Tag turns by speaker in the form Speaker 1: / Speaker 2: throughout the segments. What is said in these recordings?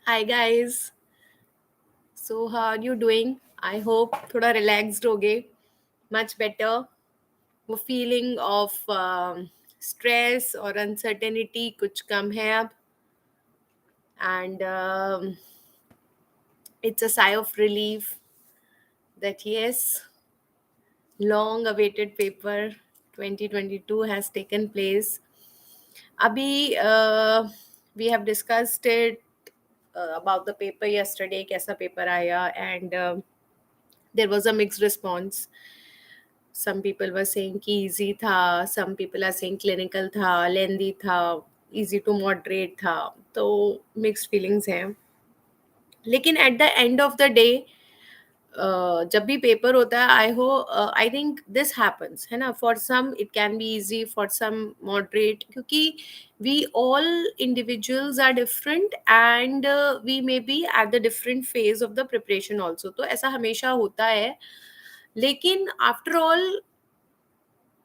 Speaker 1: Hi guys. So how are you doing? I hope थोड़ा relaxed होगे. Much better. वो feeling of stress और uncertainty कुछ कम है अब. And it's a sigh of relief that yes, long awaited paper 2022 has taken place. अभी we have discussed it about the paper yesterday. कैसा paper आया and there was a mixed response. Some people were saying कि easy था, some people are saying clinical था, lengthy था, easy to moderate था. तो mixed feelings हैं. लेकिन at the end of the day जब भी पेपर होता है आई थिंक दिस हैपन्स है ना. For some it can be easy, for some moderate, क्योंकि we all individuals are different and we may be at the different phase of the preparation also. तो ऐसा हमेशा होता है. लेकिन after all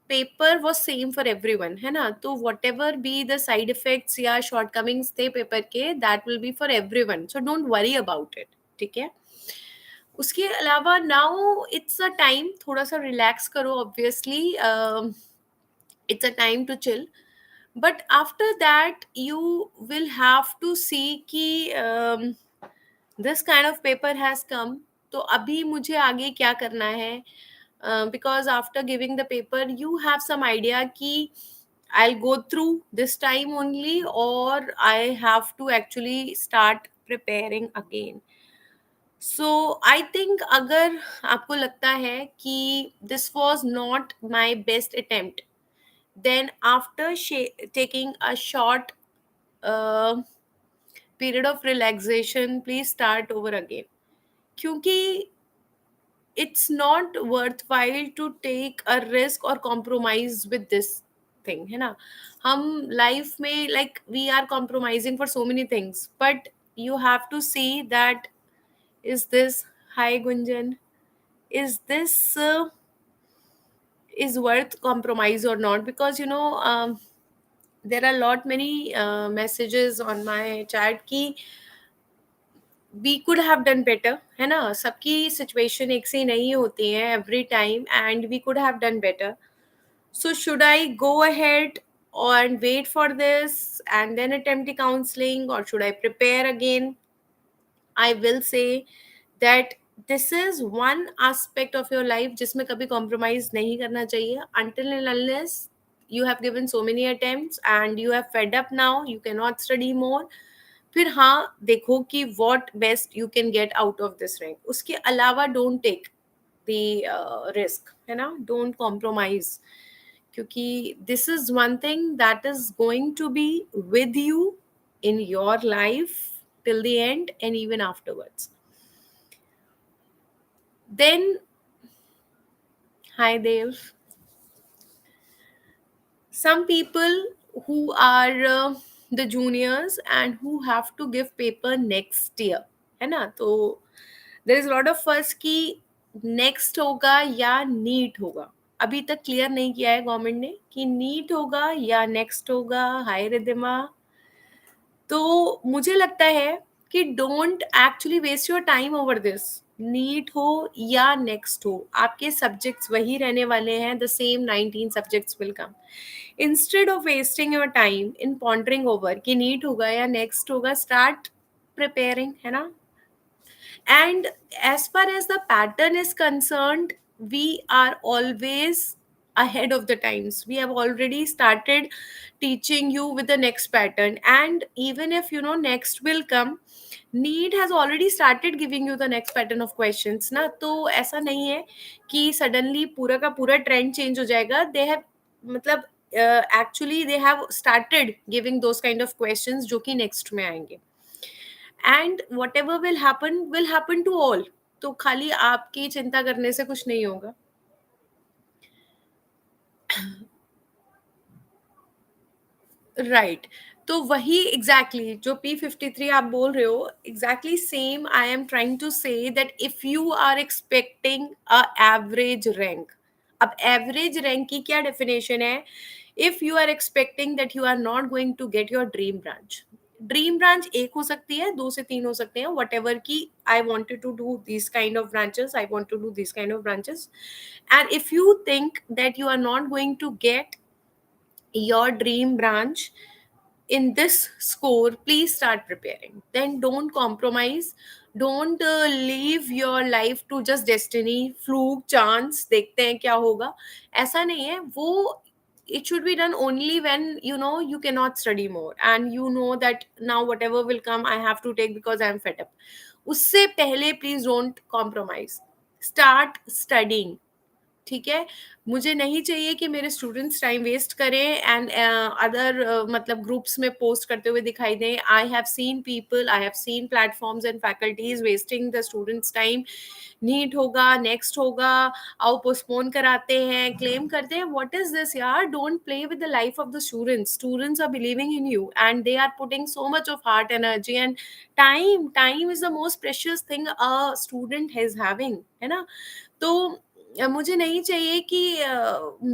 Speaker 1: paper was same for everyone, है ना. तो whatever be the side effects या शॉर्ट कमिंग्स थे पेपर के, that will be for everyone. So don't worry about it. ठीक है. उसके अलावा नाउ इट्स अ टाइम थोड़ा सा रिलैक्स करो. Obviously it's a time to chill. But after that you will have to see कि this kind of paper has come. तो अभी मुझे आगे क्या करना है. Because after giving the paper you have some idea कि I'll go through this time only, or I have to actually start preparing again. So I think अगर आपको लगता है कि this was not my best attempt, then after taking a short period of relaxation please start over again. क्योंकि it's not worthwhile to take a risk और compromise with this thing, है ना. हम लाइफ में like we are compromising for so many things, but you have to see that is this, hi Gunjan, is this is worth compromise or not. Because there are lot many messages on my chat ki we could have done better, है ना. सबकी situation एक से नहीं होती है every time, and we could have done better. So should I go ahead and wait for this and then attempt the counseling, or should I prepare again? I will say that this is one aspect of your life जिसमें कभी compromise नहीं करना चाहिए. Until and unless you have given so many attempts and you have fed up now, you cannot study more. फिर हाँ देखो कि what best you can get out of this rank. उसके अलावा don't take the risk, है ना. Don't compromise, क्योंकि this is one thing that is going to be with you in your life till the end and even afterwards. Then, hi Dev. Some people who are the juniors and who have to give paper next year, है ना. तो there is a lot of fuss कि next होगा या NEET होगा. अभी तक clear नहीं किया है गवर्नमेंट ने कि नीट होगा या नेक्स्ट होगा. हाय रिदिमा. तो मुझे लगता है कि don't actually waste your time over this. NEET हो या नेक्स्ट हो, आपके सब्जेक्ट्स वही रहने वाले हैं. The same 19 subjects will come. Instead of wasting your time in pondering over कि नीट होगा या नेक्स्ट होगा, स्टार्ट प्रिपेयरिंग, है ना. And as far as the pattern is concerned, we are always ahead of the times. We have already started teaching you with the next pattern. And even if next will come, NEET has already started giving you the next pattern of questions ना. तो ऐसा नहीं है कि suddenly पूरा का पूरा trend change हो जाएगा. दे हैव मतलब actually they have started giving those kind of questions जो कि नेक्स्ट में आएंगे. And whatever will happen to all. तो खाली आपकी चिंता करने से कुछ नहीं होगा. राइट. तो वही एग्जैक्टली जो P53 आप बोल रहे हो, exactly same I am trying to say that if you are expecting a average rank. अब एवरेज रैंक की क्या डेफिनेशन है. If you are expecting that you are not going to get your dream branch, dream branch एक हो सकती है, दो से तीन हो सकते हैं, वट एवर की I wanted to do this kind of branches, I want to do this kind of branches. And if you think that you are not going to get your dream branch in this score, please start preparing. Then don't compromise. Don't leave your life to just destiny, fluke, chance, देखते हैं क्या होगा. ऐसा नहीं है वो. It should be done only when you know you cannot study more and you know that now whatever will come I have to take because I am fed up. उससे पहले please don't compromise. Start studying. ठीक है. मुझे नहीं चाहिए कि मेरे students time waste करें एंड अदर मतलब ग्रुप्स में पोस्ट करते हुए दिखाई दें. I have seen people, I have seen platforms and faculties wasting the students time. NEET होगा, नेक्स्ट होगा, आओ पोस्टपोन कराते हैं, क्लेम करते हैं. व्हाट इज दिस यार? Don't play with the life of the students. Students are believing in you and they are putting so much of heart energy and time is the most precious thing a student has having, है ना. तो मुझे नहीं चाहिए कि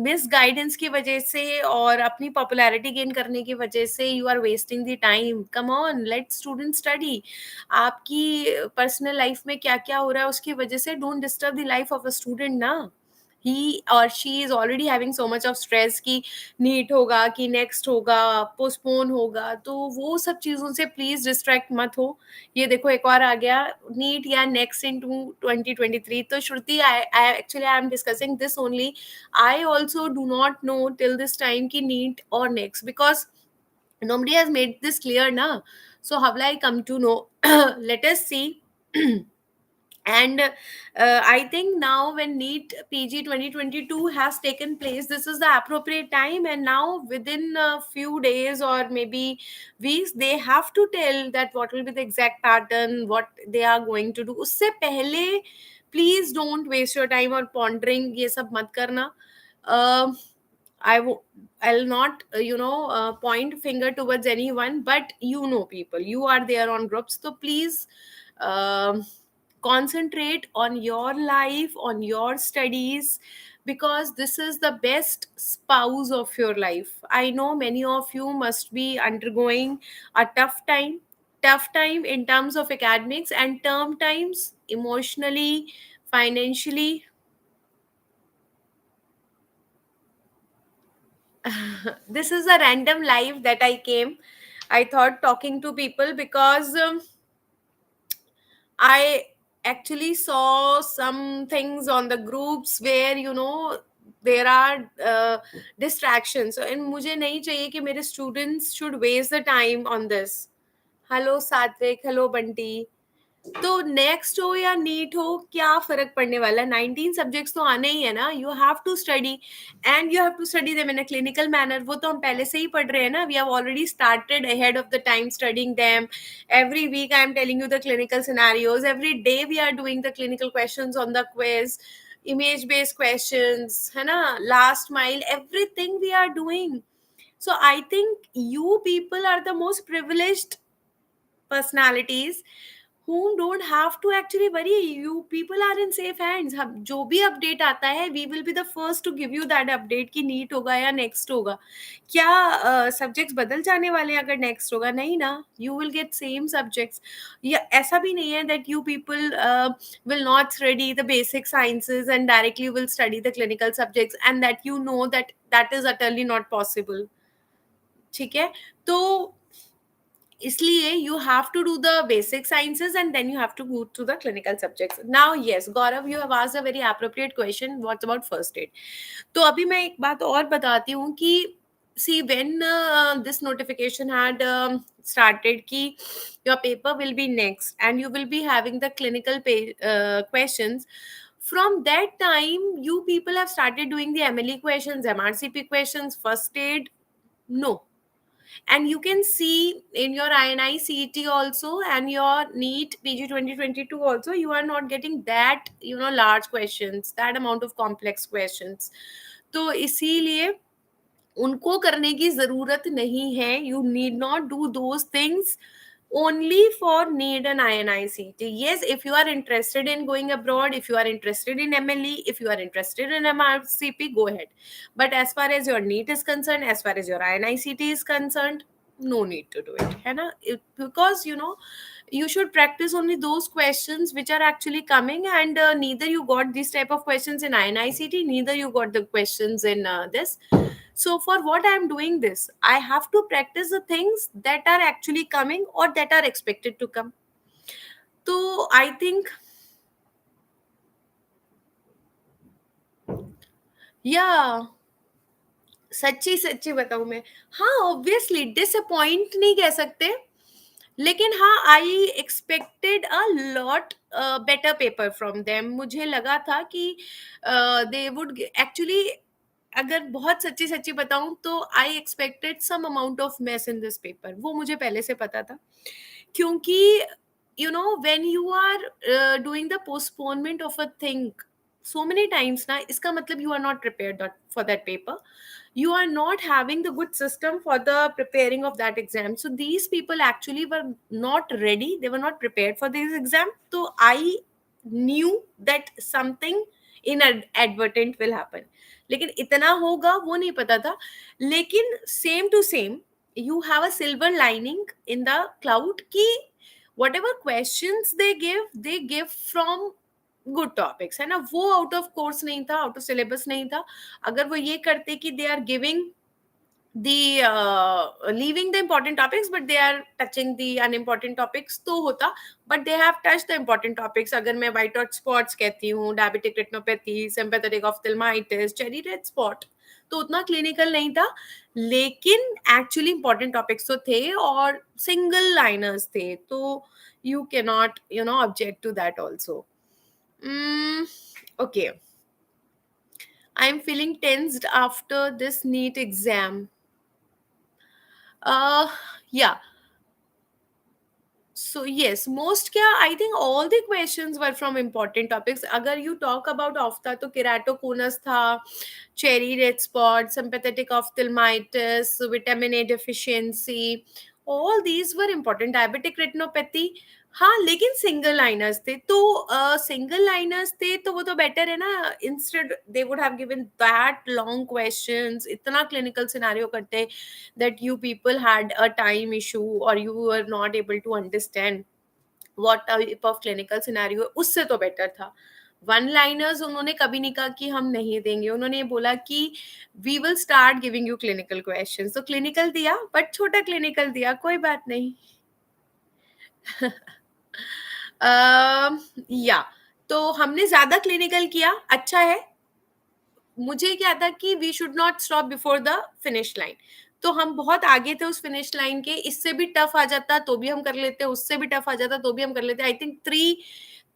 Speaker 1: miss guidance की वजह से और अपनी पॉपुलैरिटी गेन करने की वजह से you are wasting the time. Come on, let student study. आपकी पर्सनल लाइफ में क्या क्या हो रहा है उसकी वजह से don't disturb the life of a student ना. ही और she is already having so much of stress कि नीट होगा, कि नेक्स्ट होगा, पोस्टपोन होगा. तो वो सब चीज़ों से प्लीज डिस्ट्रैक्ट मत हो. ये देखो एक और आ गया, नीट या नेक्स्ट इन टू 2023. तो Shruti, I actually I am discussing this only. I also do not know till this time कि नीट और next, because nobody has made this clear na. So how will I come to know? Let us see. And I think now when NEET PG 2022 has taken place, this is the appropriate time. And now within a few days or maybe weeks, they have to tell that what will be the exact pattern, what they are going to do. Usse pehle, please don't waste your time or pondering. ये सब मत करना. Uh, I'll not point finger towards anyone, but you know people, you are there on groups, so please concentrate on your life, on your studies, because this is the best spouse of your life. I know many of you must be undergoing a tough time in terms of academics and term times, emotionally, financially. This is a random live that I came. I thought talking to people because I actually saw some things on the groups where there are distractions. And मुझे नहीं चाहिए कि मेरे students should waste the time on this. Hello Satvik, hello Bunty. तो next हो या NEET हो, क्या फर्क पड़ने वाला है? 19 सब्जेक्ट्स तो आने ही है ना. You have to study and you have to study them in a clinical manner. वो तो हम पहले से ही पढ़ रहे हैं ना. We have already started ahead of the time studying them. Every week I am telling you the clinical scenarios. Every day we are doing the clinical questions on the quiz, image based questions, है ना, last mile, everything we are doing. So I think you people are the most privileged personalities whom don't have to actually worry. You people are in safe hands. हम जो भी update आता है we will be the first to give you that update कि NEET होगा या next होगा. क्या सब्जेक्ट्स बदल जाने वाले हैं अगर नेक्स्ट होगा? नहीं ना. You will get same subjects. या ऐसा भी नहीं है that you people will not study the basic sciences and directly will study the clinical subjects and that you know that that is utterly not possible. ठीक है. तो इसलिए you have to do the basic sciences and then you have to go to the clinical subjects. Now yes, Gaurav, you have asked a very appropriate question. What about first aid? तो अभी मैं एक बात और बताती हूँ कि see when this notification had started कि your paper will be next and you will be having the clinical questions. From that time you people have started doing the MLE questions, MRCP questions, first aid. No. And you can see in your INI CET also and your NEET PG 2022 also, you are not getting that large questions, that amount of complex questions. तो इसीलिए उनको करने की जरूरत नहीं है. You need not do those things only for NEET and INI CET. Yes, if you are interested in going abroad, if you are interested in MLE, if you are interested in MRCP, go ahead. But as far as your NEET is concerned, as far as your INI CET is concerned, no need to do it, है ना? Because you should practice only those questions which are actually coming, and neither you got these type of questions in INICT, neither you got the questions in this. So for what I am doing this, I have to practice the things that are actually coming or that are expected to come. So I think, yeah, सच्ची सच्ची बताऊं मैं, हाँ obviously disappoint नहीं कह सकते, लेकिन हाँ I expected a lot better paper from them. मुझे लगा था कि दे वुड एक्चुअली, अगर बहुत सच्ची सच्ची बताऊं तो I expected some amount of mess in this paper, वो मुझे पहले से पता था। क्योंकि when you are doing the postponement of a thing so many times ना, इसका मतलब you are not prepared for that paper, you are not having the good system for the preparing of that exam. So these people actually were not ready, they were not prepared for this exam. So I knew that something inadvertent will happen, लेकिन इतना होगा वो नहीं पता था। लेकिन same to same you have a silver lining in the cloud कि whatever questions they give from good topics, है ना? वो आउट ऑफ कोर्स नहीं था, आउट ऑफ सिलेबस नहीं था। अगर वो ये करते कि they are giving the leaving the important topics but they are touching the unimportant topics तो होता, but they have touched the important topics। अगर मैं white hot spots कहती हूँ, diabetic retinopathy, sympathetic ophthalmitis, cherry red spot, तो उतना clinical नहीं था, लेकिन एक्चुअली इंपॉर्टेंट टॉपिक्स तो थे और सिंगल लाइनर्स थे, तो you can not object to that also. Okay, I'm feeling tensed after this neat exam. Uh, yeah. So yes, most क्या I think all the questions were from important topics. अगर you talk about ophtha तो keratoconus था, cherry red spot, sympathetic ophthalmitis, vitamin A deficiency, all these were important. Diabetic retinopathy, हाँ लेकिन single liners थे, तो single liners थे तो वो तो बेटर है ना। Instead they would have given that long questions, इतना क्लिनिकल सिनेरियो करते that you people had a time issue or you were not able to understand what type of clinical scenario है, उससे तो बेटर था। One liners उन्होंने कभी नहीं कहा कि हम नहीं देंगे, उन्होंने ये बोला कि we will start giving you clinical questions. तो क्लिनिकल दिया, बट छोटा क्लिनिकल दिया, कोई बात नहीं। या तो हमने ज्यादा क्लिनिकल किया, अच्छा है। मुझे क्या था कि we should not stop before the finish line, तो हम बहुत आगे थे उस फिनिश लाइन के। इससे भी टफ आ जाता तो भी हम कर लेते, उससे भी टफ आ जाता तो भी हम कर लेते। I think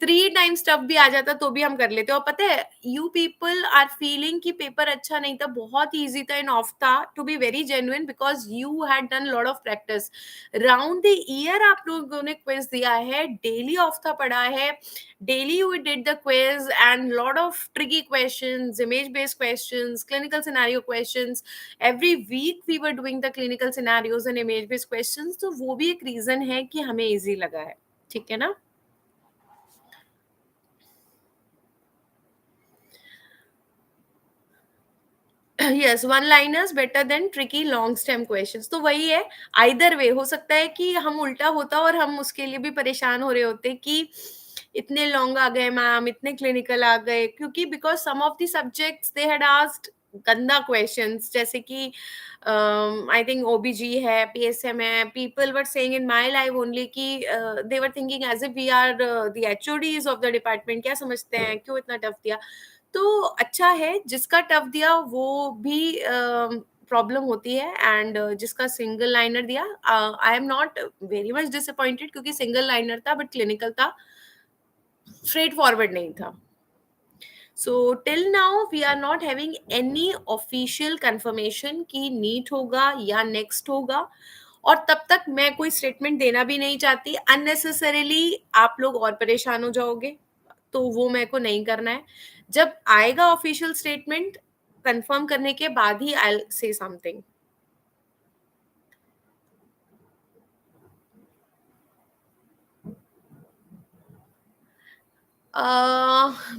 Speaker 1: three times tough भी आ जाता तो भी हम कर लेते। और पता है, यू पीपल आर फीलिंग कि पेपर अच्छा नहीं था, बहुत ईजी था इन ऑफ था, to be very genuine, because you had done lot of practice round the year. आप लोगों ने क्विज दिया है, डेली ऑफ था पढ़ा है, daily we did the quiz and lot of tricky questions, image based questions, clinical scenario questions. Every week we were doing the clinical scenarios and image based questions, तो वो भी एक reason है कि हमें इजी लगा है, ठीक है ना? Yes, one liners better than tricky long stem questions. तो वही है, आइदर वे हो सकता है कि हम उल्टा होता और हम उसके लिए भी परेशान हो रहे होते कि इतने लॉन्ग आ गए मैम, इतने क्लिनिकल आ गए, क्योंकि because some of the subjects they had asked गंदा क्वेश्चंस, जैसे कि आई थिंक ओबीजी है, पीएसएम है। People were saying in my life only कि they were thinking as if we are the HODs of the department, क्या समझते हैं, क्यों इतना टफ दिया। तो अच्छा है, जिसका टफ दिया वो भी प्रॉब्लम होती है, एंड जिसका सिंगल लाइनर दिया, I am not very much disappointed, क्योंकि सिंगल लाइनर था बट क्लिनिकल था, स्ट्रेट फॉरवर्ड नहीं था। So till now we are not having any official confirmation कि नीट होगा या नेक्स्ट होगा, और तब तक मैं कोई स्टेटमेंट देना भी नहीं चाहती। अननेसेसरीली आप लोग और परेशान हो जाओगे, तो वो मेरे को नहीं करना है। जब आएगा ऑफिशियल स्टेटमेंट, कंफर्म करने के बाद ही आई विल से समथिंग।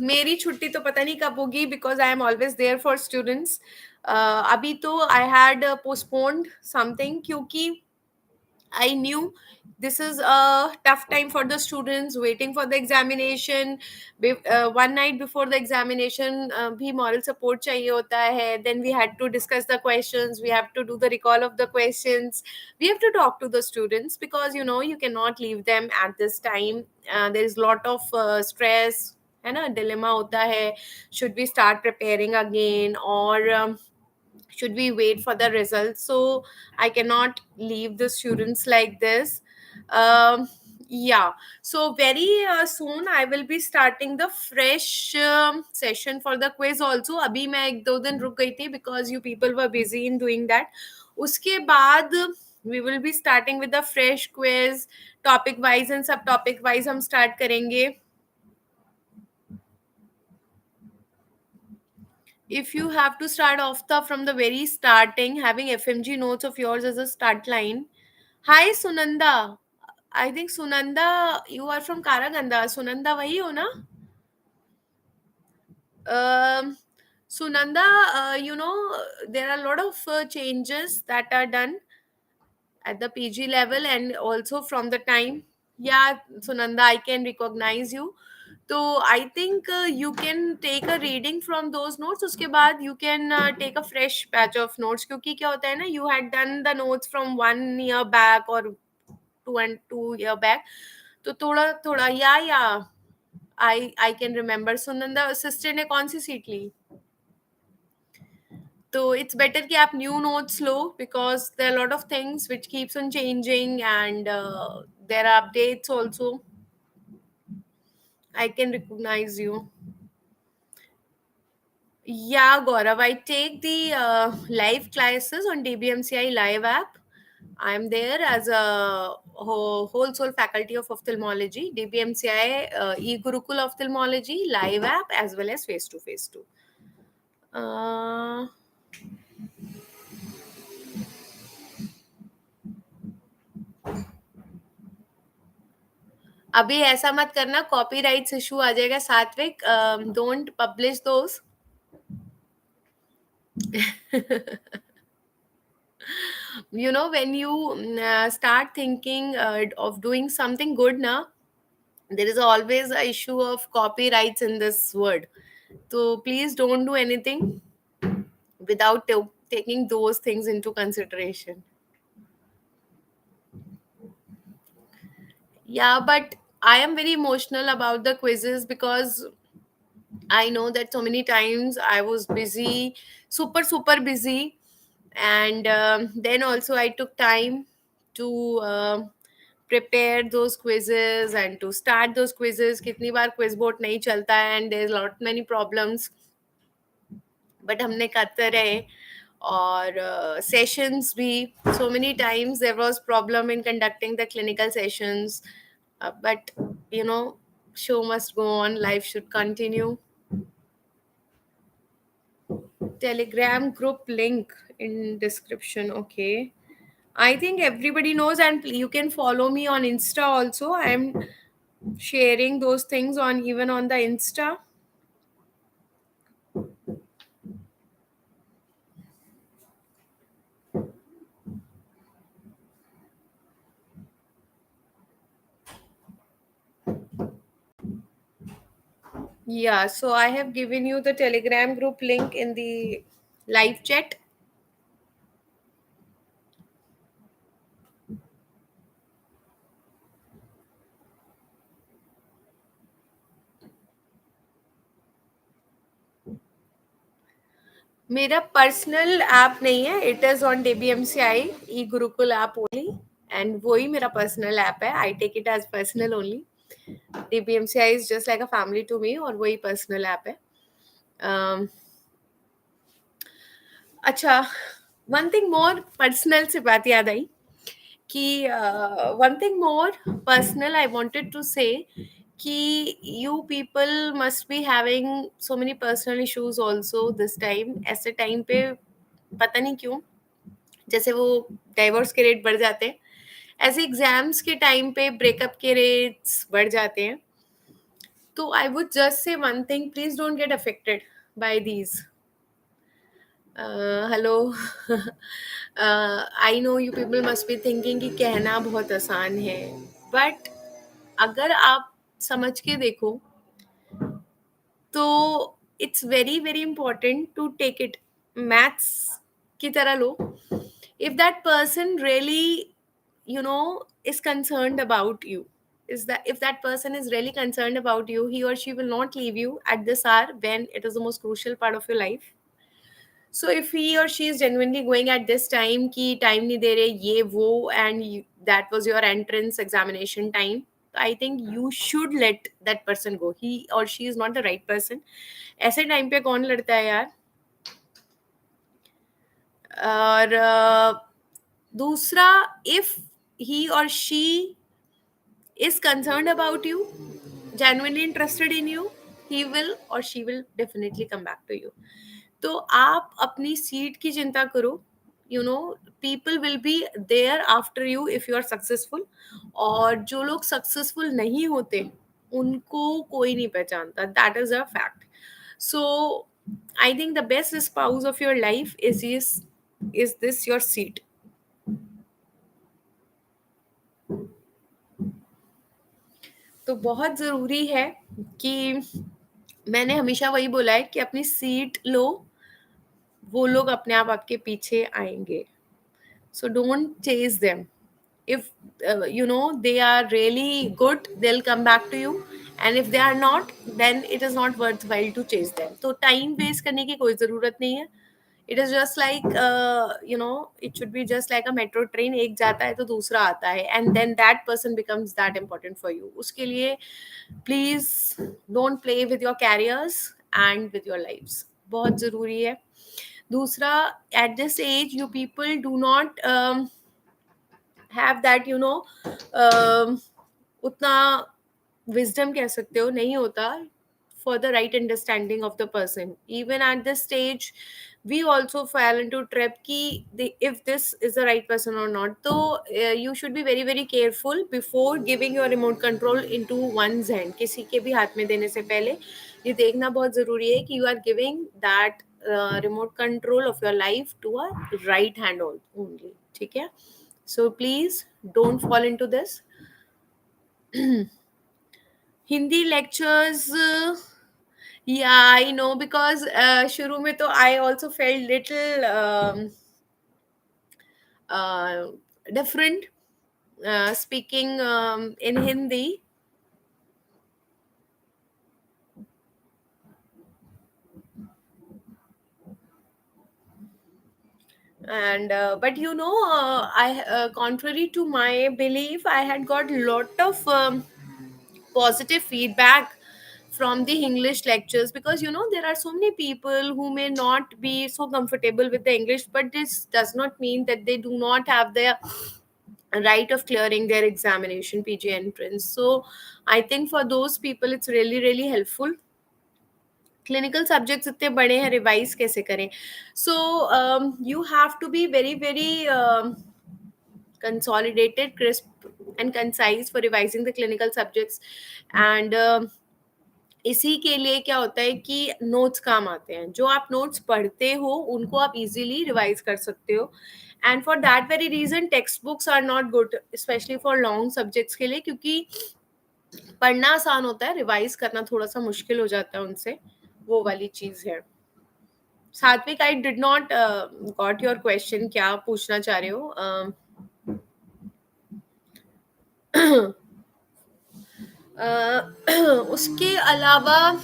Speaker 1: मेरी छुट्टी तो पता नहीं कब होगी, because I am always there for students. अभी तो आई हैड पोस्टपोन्ड समथिंग, क्योंकि I knew this is a tough time for the students waiting for the examination. One night before the examination, भी moral support चाहिए होता है. Then we had to discuss the questions. We have to do the recall of the questions. We have to talk to the students because you cannot leave them at this time. There is lot of stress. है ना, dilemma होता है. Should we start preparing again, or should we wait for the results? So I cannot leave the students like this. Yeah, so very soon I will be starting the fresh session for the quiz also. Abhi मैं एक दो दिन रुक गई थी because you people were busy in doing that. उसके बाद we will be starting with the fresh quiz, topic wise and sub topic wise हम start करेंगे. If you have to start off from the very starting, having FMG notes of yours as a start line. Hi Sunanda. I think Sunanda, you are from Karaganda. Sunanda wahi ho na? Um, Sunanda, there are a lot of changes that are done at the PG level and also from the time. Yeah, Sunanda, I can recognize you. So I think you can take a reading from those notes. उसके बाद you can take a fresh batch of notes, क्योंकि क्या होता है ना, you had done the notes from 1 year back or 2 year back. तो थोड़ा थोड़ा या I can remember. Sunanda sister ने कौन सी सीट ली? तो it's better कि आप new notes low, because there are a lot of things which keeps on changing, and there are updates also. I can recognize you. Yeah, Gaurav, I take the live classes on DBMCI Live app. I'm there as a whole soul faculty of ophthalmology, DBMCI e-Gurukul ophthalmology live app, as well as face to face too. Uh, अभी ऐसा मत करना, copyrights issue आ जाएगा. सात्विक, don't publish those. When you start thinking of doing something good now, there is always a issue of copyrights in this word. So please don't do anything without taking those things into consideration. Yeah, but I am very emotional about the quizzes because I know that so many times I was busy, super, super busy. And then also I took time to prepare those quizzes and to start those quizzes. कितनी बार quiz board नहीं चलता है and there's lot many problems. But हमने करते रहे. और sessions भी, so many times there was problem in conducting the clinical sessions. But show must go on, life should continue. Telegram group link in description. Okay. I think everybody knows, and you can follow me on Insta also. I'm sharing those things on even on the Insta. Yeah, so I have given you the Telegram group link in the live chat. मेरा personal app नहीं है, it is on DBMCI e Gurukul app only, and वही मेरा personal app है. I take it as personal only. DBMCI is just like a family to me, और वही personal app है. अच्छा, वन थिंग मोर पर्सनल से बात याद आई कि one thing more personal I wanted to say कि you people must be having so many personal issues also this time. ऐसे टाइम पे पता नहीं क्यों, जैसे वो डाइवोर्स के रेट बढ़ जाते हैं, ऐसे एग्जाम्स के टाइम पे ब्रेकअप के रेट्स बढ़ जाते हैं. तो I would just say one thing, please don't get affected by these. Hello I know you people must be thinking कि कहना बहुत आसान है, बट अगर आप समझ के देखो तो it's very very important to take it maths की तरह लो. If that person really is concerned about you, is that if that person is really concerned about you, he or she will not leave you at this hour when it is the most crucial part of your life. So if he or she is genuinely going at this time ki time nahi de rahe ye wo, and that was your entrance examination time, I think you should let that person go. He or she is not the right person. ऐसे time पे कौन लड़ता है यार. और दूसरा, if he or she is concerned about you, genuinely interested in you, he will or she will definitely come back to you. तो आप अपनी सीट की चिंता करो. People will be there after you if you are successful. और जो लोग successful नहीं होते उनको कोई नहीं पहचानता. That is a fact. So I think the best spouse of your life is this your seat. तो बहुत ज़रूरी है कि मैंने हमेशा वही बोला है कि अपनी सीट लो, वो लोग अपने आप आपके पीछे आएंगे. So don't chase them. If they are really good, they'll come back to you, and if they are not, then it is not worthwhile to chase them. So time waste करने की कोई ज़रूरत नहीं है. It is just like it should be just like a metro train. एक जाता है तो दूसरा आता है, and then that person becomes that important for you. उसके लिए please don't play with your careers and with your lives. बहुत ज़रूरी है. दूसरा, at this age you people do not have that उतना wisdom कह सकते हो, नहीं होता for the right understanding of the person. Even at this stage we also fell into trap ki if this is the right person or not. So you should be very very careful before giving your remote control into one's hand. किसी के भी हाथ में देने से पहले ये देखना बहुत ज़रूरी है कि you are giving that remote control of your life to a right hand only. ठीक है. So please don't fall into this. Hindi lectures, yeah, I know, because शुरू में तो I also felt little uh, different speaking in Hindi. And but I contrary to my belief, I had got lot of positive feedback from the English lectures, because there are so many people who may not be so comfortable with the English, but this does not mean that they do not have the right of clearing their examination, PG entrance. So I think for those people it's really really helpful. Clinical subjects इतने बड़े हैं, revise कैसे करें. So you have to be very very consolidated, crisp and concise for revising the clinical subjects. And इसी के लिए क्या होता है कि नोट्स काम आते हैं. जो आप नोट्स पढ़ते हो उनको आप इजीली रिवाइज कर सकते हो. And for that very reason text books are not good, specially for long subjects के लिए, क्योंकि पढ़ना आसान होता है, रिवाइज करना थोड़ा सा मुश्किल हो जाता है उनसे. वो वाली चीज है. सात्विक, I did not got your question. क्या पूछना चाह रहे हो? उसके अलावा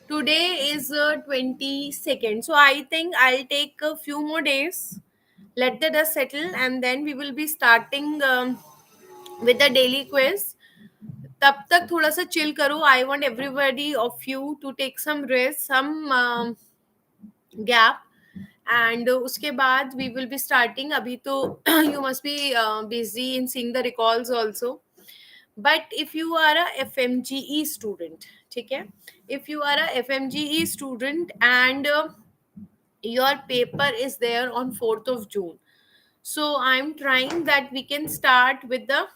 Speaker 1: today is 22nd, so I think I'll take a few more days, let the dust settle, and then we will be starting with the daily quiz. तब तक थोड़ा सा चिल करो. I want everybody of you to take some rest, some gap, and उसके बाद we will be starting. अभी तो you must be busy in seeing the recalls also. But if you are a FMGE student, ठीक है, if you are a FMGE student and your paper is there on 4th of June, so I'm trying that we can start with the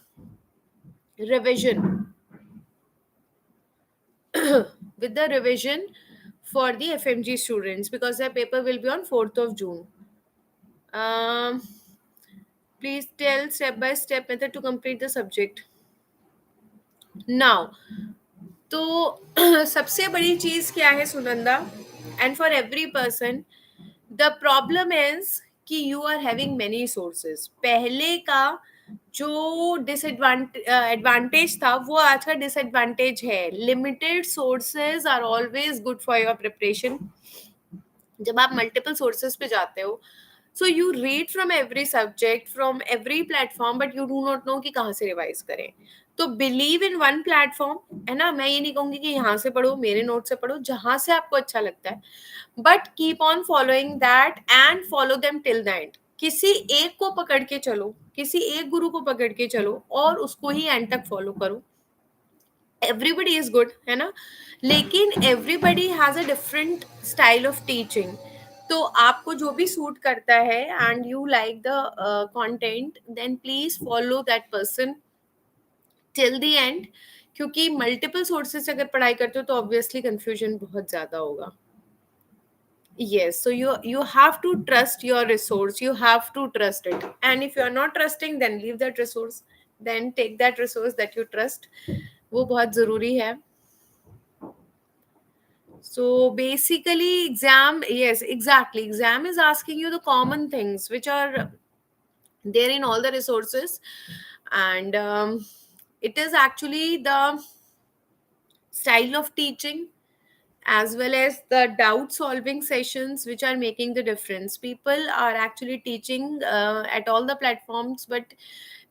Speaker 1: revision with the revision for the FMG students because their paper will be on 4th of June. Um, Please tell step by step method to complete the subject. Now, तो सबसे बड़ी चीज क्या है Sunanda, and for every person, the problem is कि you are having many sources. पहले का जो एडवांटेज था वो आज का डिसएडवांटेज है. Limited sources are always good for your preparation. जब आप मल्टीपल सोर्सेज पे जाते हो, so you read from every subject from every platform, but you do not know कि कहाँ से रिवाइज करें. तो बिलीव इन वन प्लेटफॉर्म, है ना. मैं ये नहीं कहूंगी कि यहाँ से पढ़ो, मेरे नोट से पढ़ो, जहां से आपको अच्छा लगता है, but keep on following that and follow them till the and. किसी एक को पकड़ के चलो, किसी एक गुरु को पकड़ के चलो और उसको ही एंड तक फॉलो करो. एवरीबडी इज गुड, है ना, लेकिन everybody has a different style of teaching. तो आपको जो भी सूट करता है and you like the content, then please follow that person till the end. क्योंकि मल्टीपल सोर्सेस से अगर पढ़ाई करते हो तो ऑब्वियसली कंफ्यूजन बहुत ज्यादा होगा. Yes, so you have to trust your resource, you have to trust it, and if you are not trusting, then leave that resource, then take that resource that you trust. वो बहुत जरूरी है. So basically, exam, yes, exactly. Exam is asking you the common things which are there in all the resources, and it is actually the style of teaching as well as the doubt solving sessions which are making the difference. People are actually teaching at all the platforms, but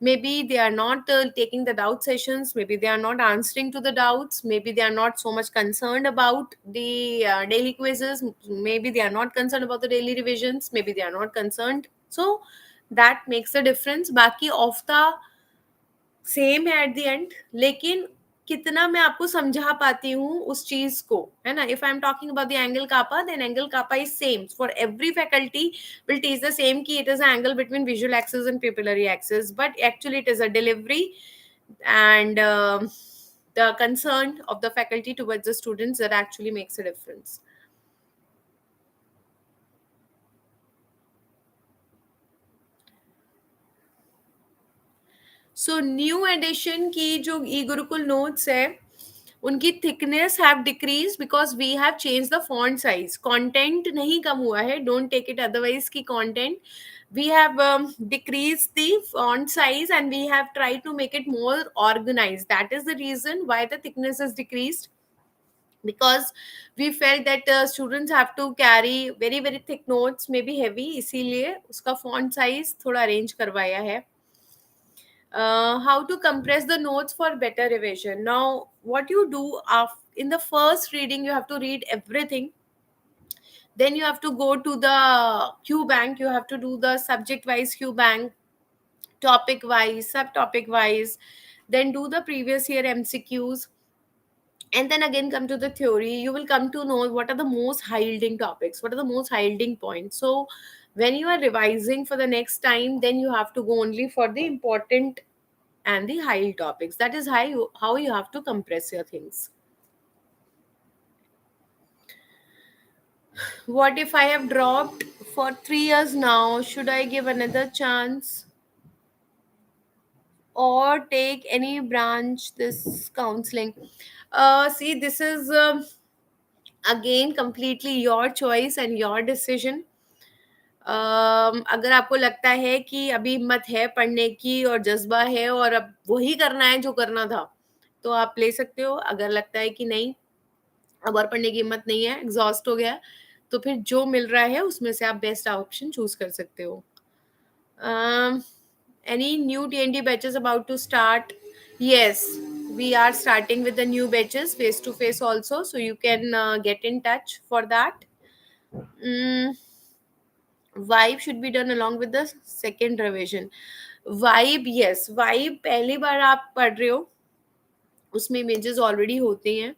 Speaker 1: maybe they are not taking the doubt sessions, maybe they are not answering to the doubts, maybe they are not so much concerned about the daily quizzes, maybe they are not concerned about the daily revisions, maybe they are not concerned. So that makes the difference. Baki of the same है at the end, लेकिन कितना मैं आपको समझा पाती हूँ उस चीज को, है ना. If I am talking about the angle kappa, then angle kappa is same for every faculty. Will teach the same कि it is angle between visual axis and pupillary axis, but actually it is a delivery and the concern of the faculty towards the students that actually makes a difference. So new edition की जो e Gurukul notes है, उनकी thickness have decrease because we have change the font size. Content नहीं कम हुआ है, don't take it otherwise की content. We have decreased the font size and we have tried to make it more organized. That is the reason why the thickness is decreased, because we felt that students have to carry very very thick notes, maybe heavy, इसीलिए उसका font size थोड़ा arrange करवाया है. How to compress the notes for better revision. Now, what you do in the first reading, you have to read everything. Then you have to go to the Q bank. You have to do the subject wise Q bank, topic wise, subtopic wise. Then do the previous year MCQs, and then again come to the theory. You will come to know what are the most high yielding topics, what are the most high yielding points. So when you are revising for the next time, then you have to go only for the important and the high yield topics. That is how you have to compress your things. What if I have dropped for 3 years now? Should I give another chance or take any branch this counseling? See, this is again completely your choice and your decision. अगर आपको लगता है कि अभी हिम्मत है पढ़ने की और जज्बा है और अब वही करना है जो करना था, तो आप ले सकते हो. अगर लगता है कि नहीं, अब और पढ़ने की हिम्मत नहीं है, एग्जॉस्ट हो गया, तो फिर जो मिल रहा है उसमें से आप बेस्ट ऑप्शन चूज कर सकते हो. Any new TNT batches about to start? Yes, we are starting with the new batches face to face also, so you can get in touch for that. Mm, vibe should be done along with the second revision. Vibe, yes, vibe पहली बार आप पढ़ रहे हो, उसमें images already होते हैं.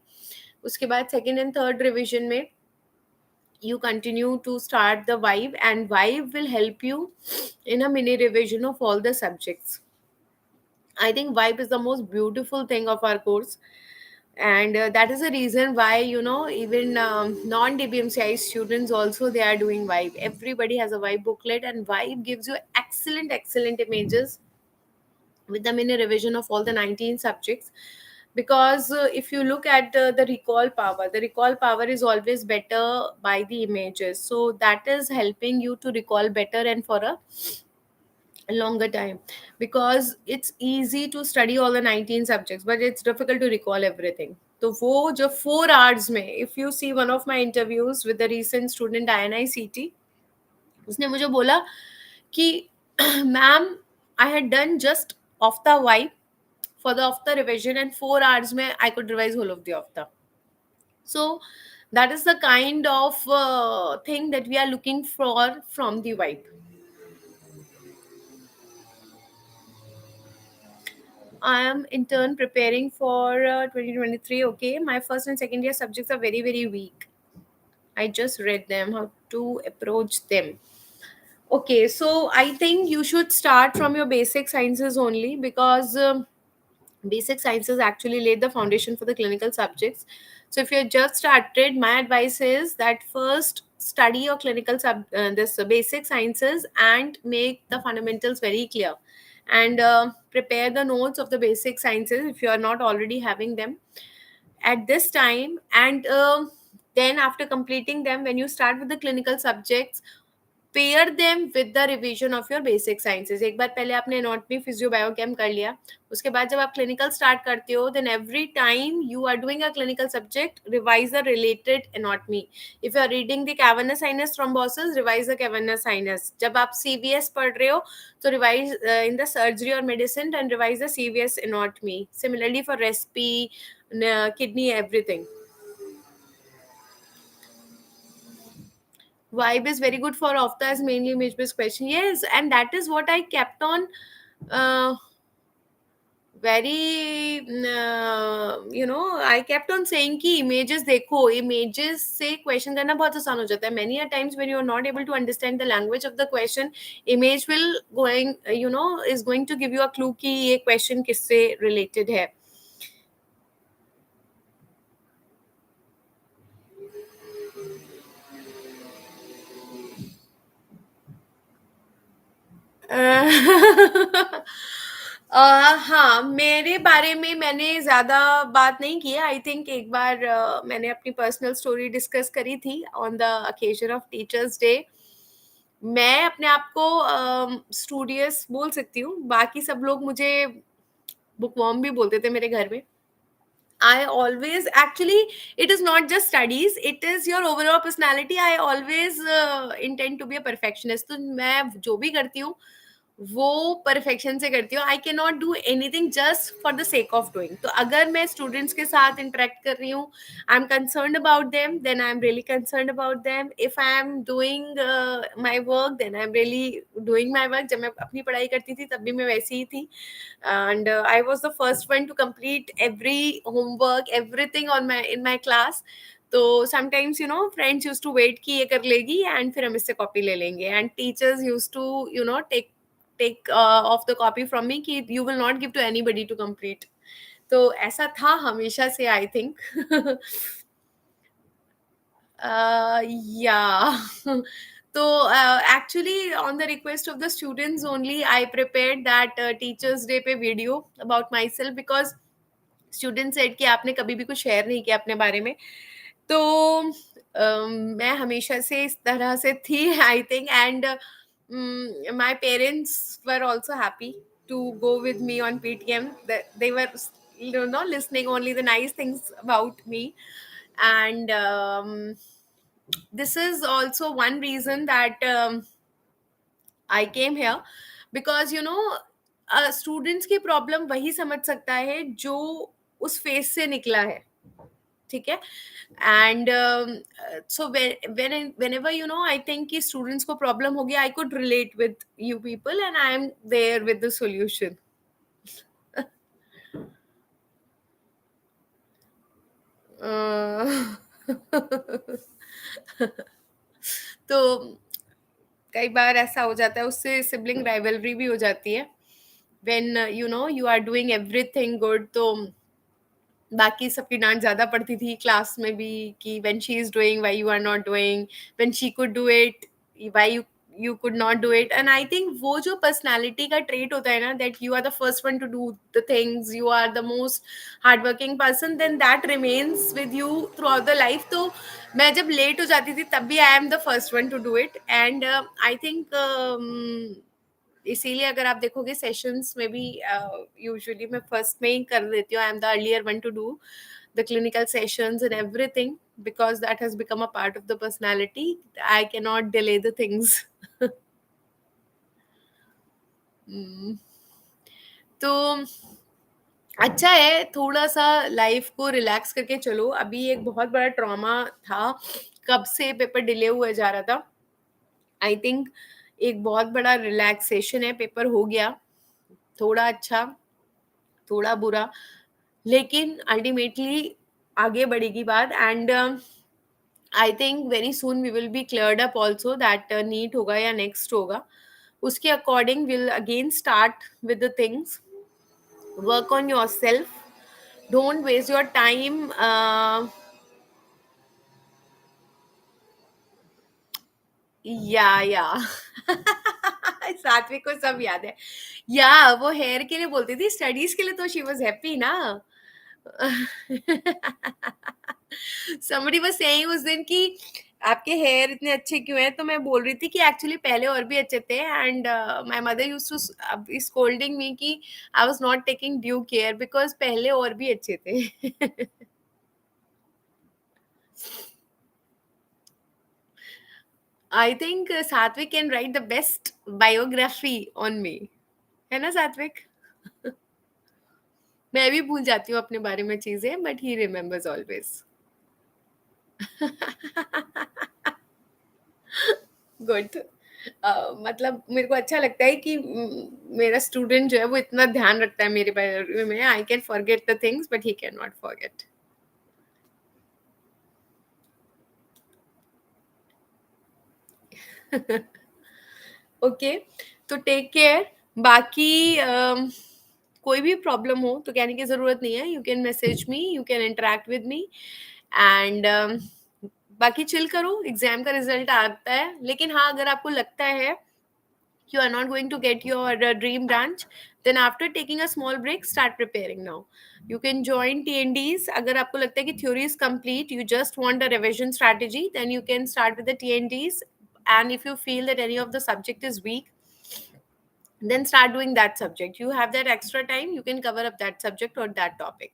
Speaker 1: उसके बाद सेकेंड एंड थर्ड रिविजन में you continue to start the vibe, and vibe will help you in a mini revision of all the subjects. I think vibe is the most beautiful thing of our course. And that is the reason why, even non-dbmci students also, they are doing vibe. Everybody has a vibe booklet, and vibe gives you excellent images with the mini revision of all the 19 subjects. Because if you look at the recall power is always better by the images, so that is helping you to recall better and for a longer time. Because it's easy to study all the 19 subjects, but it's difficult to recall everything. तो वो जो 4 hours में, if you see one of my interviews with the recent student INICT, उसने मुझे बोला कि ma'am, I had done just off the vibe for the after revision, and 4 hours mein I could revise whole of the after. So that is the kind of thing that we are looking for from the vibe. I am in turn preparing for 2023. Okay, my first and second year subjects are very weak. I just read them, how to approach them. Okay, so I think you should start from your basic sciences only, because basic sciences actually laid the foundation for the clinical subjects. So if you're just started, my advice is that first study your clinical this basic sciences and make the fundamentals very clear, and prepare the notes of the basic sciences if you are not already having them at this time. And then after completing them, when you start with the clinical subjects, pair them with the revision of your basic sciences. एक बार पहले आपने anatomy physio biochem कर लिया, उसके बाद जब आप clinical start करते हो, then every time you are doing a clinical subject, revise the related anatomy. If you are reading the cavernous sinus thrombosis, revise the cavernous sinus. जब आप सीवीएस पढ़ रहे हो, तो रिवाइज इन द सर्जरी और medicine and revise the CVS anatomy. Similarly for respi, kidney, everything. Vibe is very good for Ofta as mainly image based question. Yes, and that is what I kept on uh, I kept on saying कि images देखो, images से question करना बहुत आसान हो जाता है. Many a times when you are not able to understand the language of the question, image will going is going to give you a clue कि ये question किससे related है. हाँ, मेरे बारे में मैंने ज़्यादा बात नहीं की है. आई थिंक एक बार मैंने अपनी पर्सनल स्टोरी डिस्कस करी थी on the occasion of teachers day. मैं अपने आप को स्टूडियस बोल सकती हूँ. बाकी सब लोग मुझे बुकवर्म भी बोलते थे मेरे घर में. I always actually, it is not just studies, it is your overall personality. I always intend to be a perfectionist. तो मैं जो भी करती हूँ वो परफेक्शन से करती हूँ. I can not do anything just for the sake of doing. तो अगर मैं स्टूडेंट्स के साथ इंटरेक्ट कर रही हूँ, I am concern about them, then I am really concern about them. If I am doing my work, then I am really doing my work. जब मैं अपनी पढ़ाई करती थी तब भी मैं वैसी ही थी. And I was the first one to complete every homework, everything on my in my class. तो sometimes friends used to wait कि ये कर लेगी and फिर हम इससे copy ले लेंगे. And teachers used to take off the copy from me कि you will not give to anybody to complete. तो ऐसा था हमेशा से, I think. Yeah. So actually, on the request of the students only, I prepared that Teachers Day पे video about myself, because students said कि आपने कभी भी कुछ शेयर नहीं किया अपने बारे में. तो मैं हमेशा से इस तरह से थी, I think. And my parents were also happy to go with me on PTM. They were listening only the nice things about me. And this is also one reason that I came here, because students की problem वही समझ सकता है जो उस face से निकला है. ठीक है. And so whenever I think कि स्टूडेंट्स को प्रॉब्लम होगी, I could relate with you people and I am there with the solution. तो कई बार ऐसा हो जाता है, उससे सिबलिंग राइवलरी भी हो जाती है. When you are doing everything good, तो बाकी सबकी डांट ज्यादा पड़ती थी क्लास में भी कि when she is doing why you are not doing, when she could do it why you could not do it. And I think वो जो पर्सनालिटी का ट्रेट होता है ना, that you are the first one to do the things, you are the most hard working person, then that remains with you throughout the life. तो मैं जब late हो जाती थी तब भी आई am the first one to do it. And I think इसीलिए अगर आप देखोगे सेशंस में भी यूजुअली मैं फर्स्ट में ही कर देती हूँ, I am the earlier one to do the clinical sessions and everything, because that has become a part of the personality. I cannot delay the things. Hmm. तो अच्छा है थोड़ा सा लाइफ को रिलैक्स करके चलो। अभी एक बहुत बड़ा ट्रॉमा था, कब से पेपर डिले हुआ जा रहा था। आई थिंक एक बहुत बड़ा रिलैक्सेशन है, पेपर हो गया, थोड़ा अच्छा थोड़ा बुरा, लेकिन अल्टीमेटली आगे बढ़ेगी बात। And I think very soon we will be cleared up also that NEET होगा या नेक्स्ट होगा, उसके according will again start with the things, work on your self, don't waste your time. या सात्विक को सब याद है। या वो हेयर के लिए बोलती थी, स्टडीज के लिए तो शी वाज हैप्पी ना। somebody was saying उस दिन कि आपके हेयर इतने अच्छे क्यों हैं, तो मैं बोल रही थी कि एक्चुअली पहले और भी अच्छे थे, and my mother used to scolding me कि I was not taking due care because पहले और भी अच्छे थे। I think Satvik can write the best biography on me, है ना सात्विक? मैं भी भूल जाती हूँ अपने बारे में चीजें, but he remembers always. Good. मतलब मेरे को अच्छा लगता है कि मेरा स्टूडेंट जो है वो इतना ध्यान रखता है मेरे बारे में। I can forget the things but he can not forget. Okay, तो टेक केयर। बाकी कोई भी प्रॉब्लम हो तो कहने की ज़रूरत नहीं है, you can message me, you can interact with me. And बाकी चिल करो, एग्जाम का रिजल्ट आता है। लेकिन हाँ, अगर आपको लगता है you are not going to get your dream branch, then after taking a small break start preparing now. You can join TNDs अगर आपको लगता है कि theory is complete, you just want a revision strategy, then you can start with the TNDs. And if you feel that any of the subject is weak, then start doing that subject. You have that extra time, you can cover up that subject or that topic.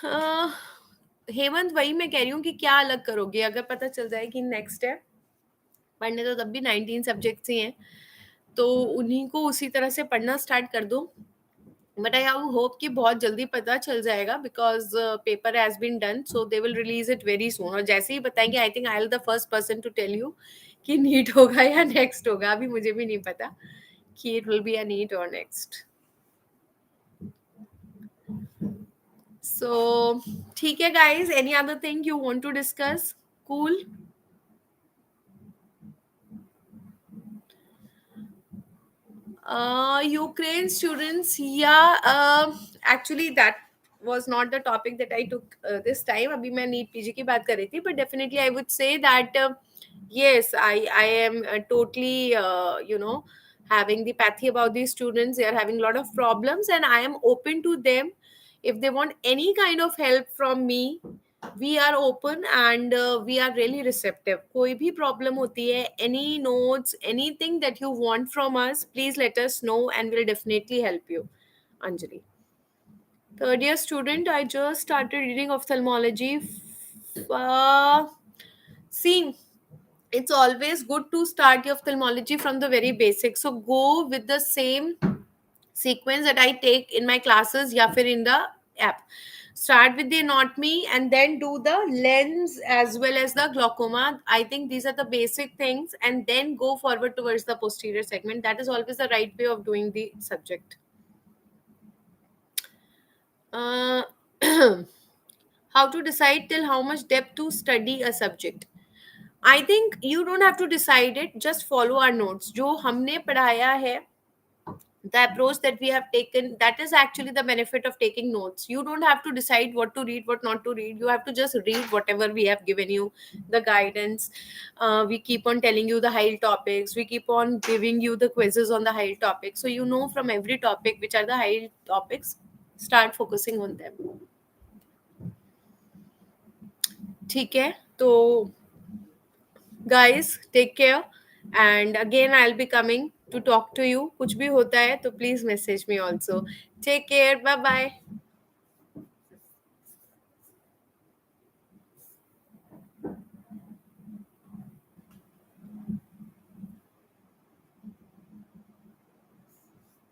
Speaker 1: uh, Hemant, वही मैं कह रही हूँ कि क्या अलग करोगे अगर पता चल जाए कि नेक्स्ट है, पढ़ने तो तब भी 19 सब्जेक्ट्स ही हैं, तो उन्हीं को उसी तरह से पढ़ना स्टार्ट कर दो। बट आई हैव होप कि बहुत जल्दी पता चल जाएगा because paper has been done, so they will release it very soon. और जैसे ही बताएंगे I think I am the first person to tell you कि नीट होगा या नेक्स्ट होगा। अभी मुझे भी नहीं पता कि it will be a NEET और नेक्स्ट। सो ठीक है guys, any other thing you want to discuss? Cool. Ukraine students, yeah. Actually, that was not the topic that I took this time. अभी मैं नीट पीजी की बात कर रही थी, but definitely I would say that yes, I am totally having the pathy about these students. They are having a lot of problems, and I am open to them. If they want any kind of help from me, we are open and we are really receptive. कोई भी problem होती है, any notes, anything that you want from us, please let us know and we'll definitely help you. Anjali. Third year student, I just started reading ophthalmology. Uh, See, it's always good to start your ophthalmology from the very basics. So go with the same sequence that I take in my classes या फिर in the app. Start with the anatomy and then do the lens as well as the glaucoma. I think these are the basic things, and then go forward towards the posterior segment. That is always the right way of doing the subject. Uh, how to decide till how much depth to study a subject? I think you don't have to decide it. Just follow our notes. जो हमने पढ़ाया है The approach that we have taken, that is actually the benefit of taking notes. You don't have to decide what to read, what not to read. You have to just read whatever we have given you, the guidance. We keep on telling you the high topics, we keep on giving you the quizzes on the high topics, so you know from every topic which are the high topics. Start focusing on them. ठीक है तो guys, take care. And again, I'll be coming to talk to you. कुछ भी होता है तो please message me also. Take care. Bye bye.